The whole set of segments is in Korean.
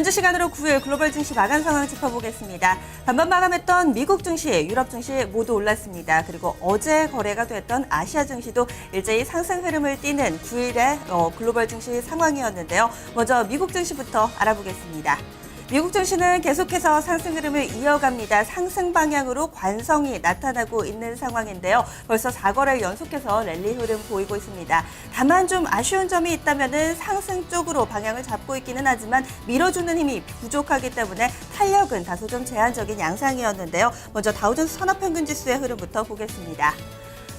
현지 시간으로 9일 글로벌 증시 마감 상황 짚어보겠습니다. 반반 마감했던 미국 증시, 유럽 증시 모두 올랐습니다. 그리고 어제 거래가 됐던 아시아 증시도 일제히 상승 흐름을 띠는 9일의 글로벌 증시 상황이었는데요. 먼저 미국 증시부터 알아보겠습니다. 미국 증시는 계속해서 상승 흐름을 이어갑니다. 상승 방향으로 관성이 나타나고 있는 상황인데요. 벌써 4거래를 연속해서 랠리 흐름 보이고 있습니다. 다만 좀 아쉬운 점이 있다면 상승 쪽으로 방향을 잡고 있기는 하지만 밀어주는 힘이 부족하기 때문에 탄력은 다소 좀 제한적인 양상이었는데요. 먼저 다우존스 산업평균지수의 흐름부터 보겠습니다.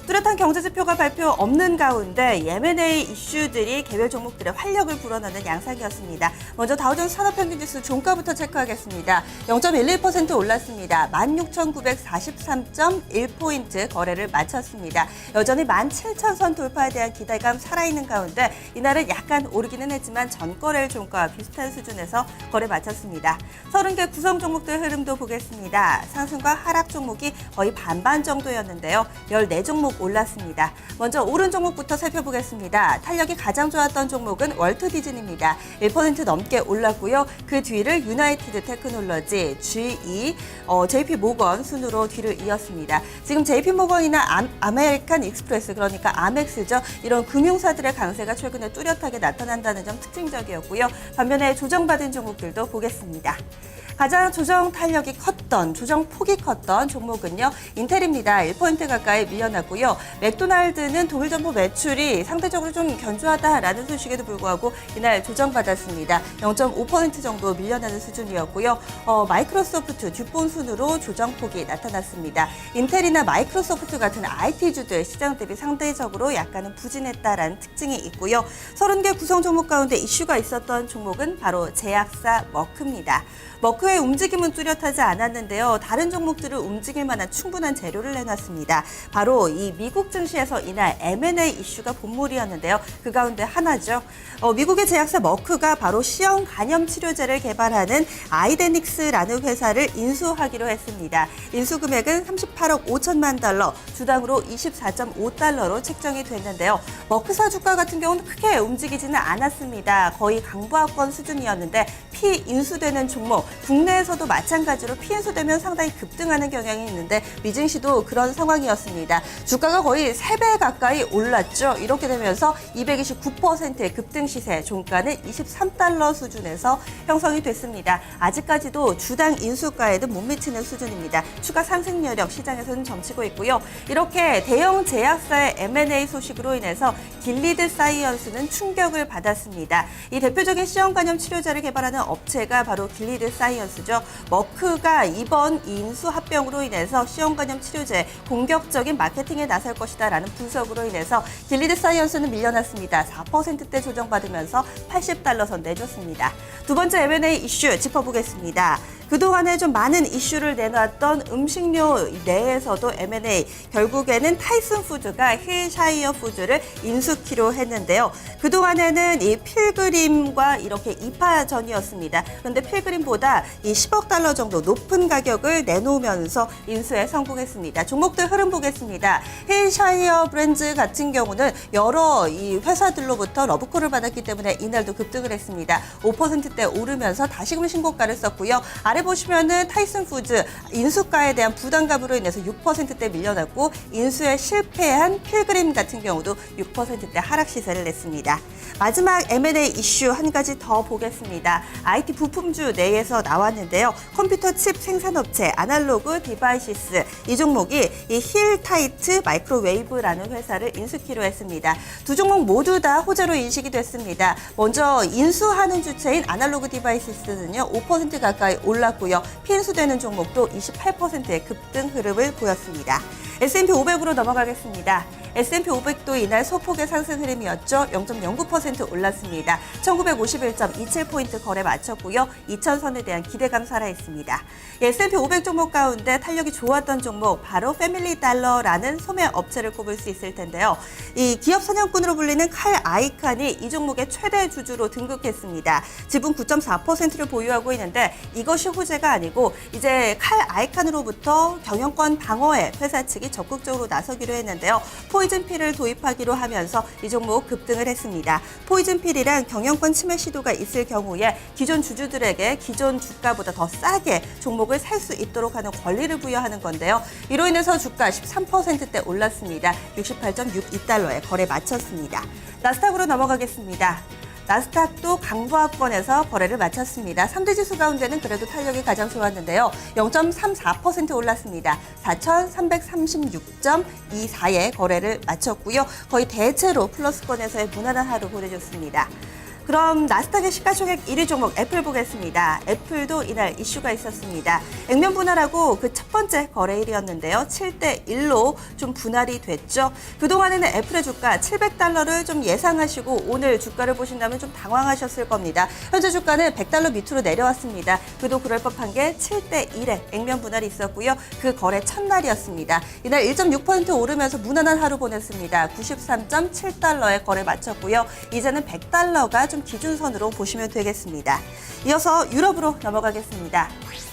뚜렷한 경제지표가 발표 없는 가운데 M&A 이슈들이 개별 종목들의 활력을 불어넣는 양상이었습니다. 먼저 다우존스 산업평균지수 종가부터 체크하겠습니다. 0.11% 올랐습니다. 16,943.1포인트 거래를 마쳤습니다. 여전히 17,000선 돌파에 대한 기대감 살아있는 가운데 이날은 약간 오르기는 했지만 전거래일 종가와 비슷한 수준에서 거래 마쳤습니다. 30개 구성 종목들 흐름도 보겠습니다. 상승과 하락 종목이 거의 반반 정도였는데요. 14종목 올랐습니다. 먼저 오른 종목부터 살펴보겠습니다. 탄력이 가장 좋았던 종목은 월트 디즈니입니다. 1% 넘게 올랐고요. 그 뒤를 유나이티드 테크놀로지, GE, JP 모건 순으로 뒤를 이었습니다. 지금 JP 모건이나 아메리칸 익스프레스, 그러니까 아멕스죠. 이런 금융사들의 강세가 최근에 뚜렷하게 나타난다는 점 특징적이었고요. 반면에 조정받은 종목들도 보겠습니다. 가장 조정 탄력이 컸던, 조정 폭이 컸던 종목은요, 인텔입니다. 1% 가까이 밀려났고요. 맥도날드는 독일 점포 매출이 상대적으로 좀 견조하다라는 소식에도 불구하고 이날 조정받았습니다. 0.5% 정도 밀려나는 수준이었고요. 마이크로소프트, 듀폰 순으로 조정폭이 나타났습니다. 인텔이나 마이크로소프트 같은 IT주들 시장 대비 상대적으로 약간은 부진했다라는 특징이 있고요. 30개 구성 종목 가운데 이슈가 있었던 종목은 바로 제약사 머크입니다. 머크의 움직임은 뚜렷하지 않았는데요. 다른 종목들을 움직일 만한 충분한 재료를 내놨습니다. 바로 이 미국 증시에서 이날 M&A 이슈가 본물이었는데요. 그 가운데 하나죠. 미국의 제약사 머크가 바로 시형 간염 치료제를 개발하는 아이데닉스라는 회사를 인수하기로 했습니다. 인수 금액은 38억 5천만 달러, 주당으로 24.5달러로 책정이 됐는데요. 머크사 주가 같은 경우는 크게 움직이지는 않았습니다. 거의 강보합권 수준이었는데 피인수되는 종목, 국내에서도 마찬가지로 피인수되면 상당히 급등하는 경향이 있는데 미증시도 그런 상황이었습니다. 주가가 거의 3배 가까이 올랐죠. 이렇게 되면서 229%의 급등 시세, 종가는 23달러 수준에서 형성이 됐습니다. 아직까지도 주당 인수가에는 못 미치는 수준입니다. 추가 상승 여력 시장에서는 점치고 있고요. 이렇게 대형 제약사의 M&A 소식으로 인해서 길리드 사이언스는 충격을 받았습니다. 이 대표적인 시형 간염 치료제를 개발하는 업체가 바로 길리드 사이언스죠. 머크가 이번 인수 합병으로 인해서 시형 간염 치료제 공격적인 마케팅에 나설 것이다라는 분석으로 인해서 길리드 사이언스는 밀려났습니다. 4%대 조정받으면서 80달러 선 내줬습니다. 두 번째 M&A 이슈 짚어보겠습니다. 그동안에 좀 많은 이슈를 내놨던 음식료 내에서도 M&A, 결국에는 타이슨 푸드가 힐샤이어 푸드를 인수키로 했는데요. 그동안에는 이 필그림과 이렇게 2파전이었습니다. 그런데 필그림보다 이 10억 달러 정도 높은 가격을 내놓으면서 인수에 성공했습니다. 종목들 흐름 보겠습니다. 힐샤이어 브랜드 같은 경우는 여러 이 회사들로부터 러브콜을 받았기 때문에 이날도 급등을 했습니다. 5%대 오르면서 다시금 신고가를 썼고요. 아래 보시면은 타이슨 푸드 인수가에 대한 부담감으로 인해서 6%대 밀려났고 인수에 실패한 필그림 같은 경우도 6%대 하락 시세를 냈습니다. 마지막 M&A 이슈 한 가지 더 보겠습니다. IT 부품주 내에서 나왔는데요. 컴퓨터 칩 생산업체 아날로그 디바이시스, 이 종목이 이 힐타이트 마이크로웨이브라는 회사를 인수키로 했습니다. 두 종목 모두 다 호재로 인식이 됐습니다. 먼저 인수하는 주체인 아날로그 디바이시스는요, 5% 가까이 올랐고요. 피인수되는 종목도 28%의 급등 흐름을 보였습니다. S&P 500으로 넘어가겠습니다. S&P 500도 이날 소폭의 상승 흐름이었죠. 0.09% 올랐습니다. 1951.27포인트 거래 마쳤고요. 2000선에 대한 기대감 살아있습니다. S&P 500 종목 가운데 탄력이 좋았던 종목, 바로 패밀리 달러라는 소매 업체를 꼽을 수 있을 텐데요. 이 기업 사냥꾼으로 불리는 칼 아이칸이 이 종목의 최대 주주로 등극했습니다. 지분 9.4%를 보유하고 있는데 이것이 후제가 아니고 이제 칼 아이칸으로부터 경영권 방어에 회사 측이 적극적으로 나서기로 했는데요. 포이즌필을 도입하기로 하면서 이 종목 급등을 했습니다. 포이즌필이란 경영권 침해 시도가 있을 경우에 기존 주주들에게 기존 주가보다 더 싸게 종목을 살 수 있도록 하는 권리를 부여하는 건데요. 이로 인해서 주가 13%대 올랐습니다. 68.62달러에 거래 마쳤습니다. 나스닥으로 넘어가겠습니다. 나스닥도 강보합권에서 거래를 마쳤습니다. 3대 지수 가운데는 그래도 탄력이 가장 좋았는데요. 0.34% 올랐습니다. 4,336.24에 거래를 마쳤고요. 거의 대체로 플러스권에서의 무난한 하루 보내줬습니다. 그럼 나스닥의 시가총액 1위 종목 애플 보겠습니다. 애플도 이날 이슈가 있었습니다. 액면 분할하고 그 첫 번째 거래일이었는데요. 7대 1로 좀 분할이 됐죠. 그동안에는 애플의 주가 700달러를 좀 예상하시고 오늘 주가를 보신다면 좀 당황하셨을 겁니다. 현재 주가는 100달러 밑으로 내려왔습니다. 그도 그럴 법한 게 7대 1의 액면 분할이 있었고요. 그 거래 첫날이었습니다. 이날 1.6% 오르면서 무난한 하루 보냈습니다. 93.7달러에 거래 마쳤고요. 이제는 100달러가 좀 기준선으로 보시면 되겠습니다. 이어서 유럽으로 넘어가겠습니다.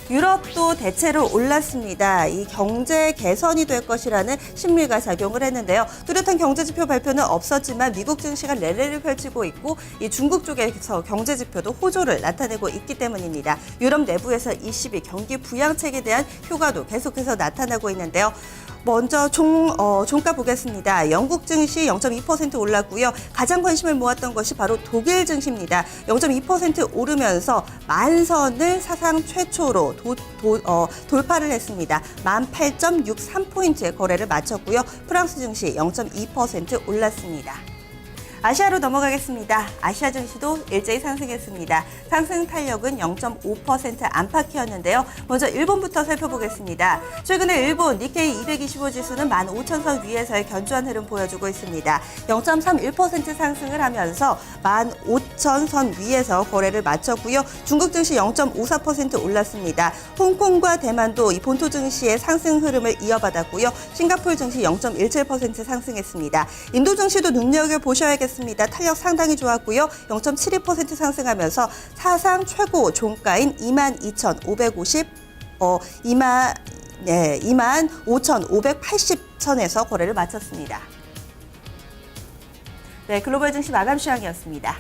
유럽도 대체로 올랐습니다. 이 경제 개선이 될 것이라는 심리가 작용을 했는데요. 뚜렷한 경제지표 발표는 없었지만 미국 증시가 랠리를 펼치고 있고 이 중국 쪽에서 경제지표도 호조를 나타내고 있기 때문입니다. 유럽 내부에서 ECB 경기 부양책에 대한 효과도 계속해서 나타나고 있는데요. 먼저 종가 보겠습니다. 영국 증시 0.2% 올랐고요. 가장 관심을 모았던 것이 바로 독일 증시입니다. 0.2% 오르면서 만선을 사상 최초로 돌파를 했습니다. 18.63포인트의 거래를 마쳤고요. 프랑스 증시 0.2% 올랐습니다. 아시아로 넘어가겠습니다. 아시아 증시도 일제히 상승했습니다. 상승 탄력은 0.5% 안팎이었는데요. 먼저 일본부터 살펴보겠습니다. 최근에 일본 니케이 225 지수는 15,000선 위에서의 견조한 흐름 보여주고 있습니다. 0.31% 상승을 하면서 15,000선 위에서 거래를 마쳤고요. 중국 증시 0.54% 올랐습니다. 홍콩과 대만도 이 본토 증시의 상승 흐름을 이어받았고요. 싱가포르 증시 0.17% 상승했습니다. 인도 증시도 눈여겨보셔야겠습니다. 탄력 상당히 좋았고요. 0.72% 상승하면서 사상 최고 종가인 25,580선에서 거래를 마쳤습니다. 네, 글로벌 증시 마감 시황이었습니다.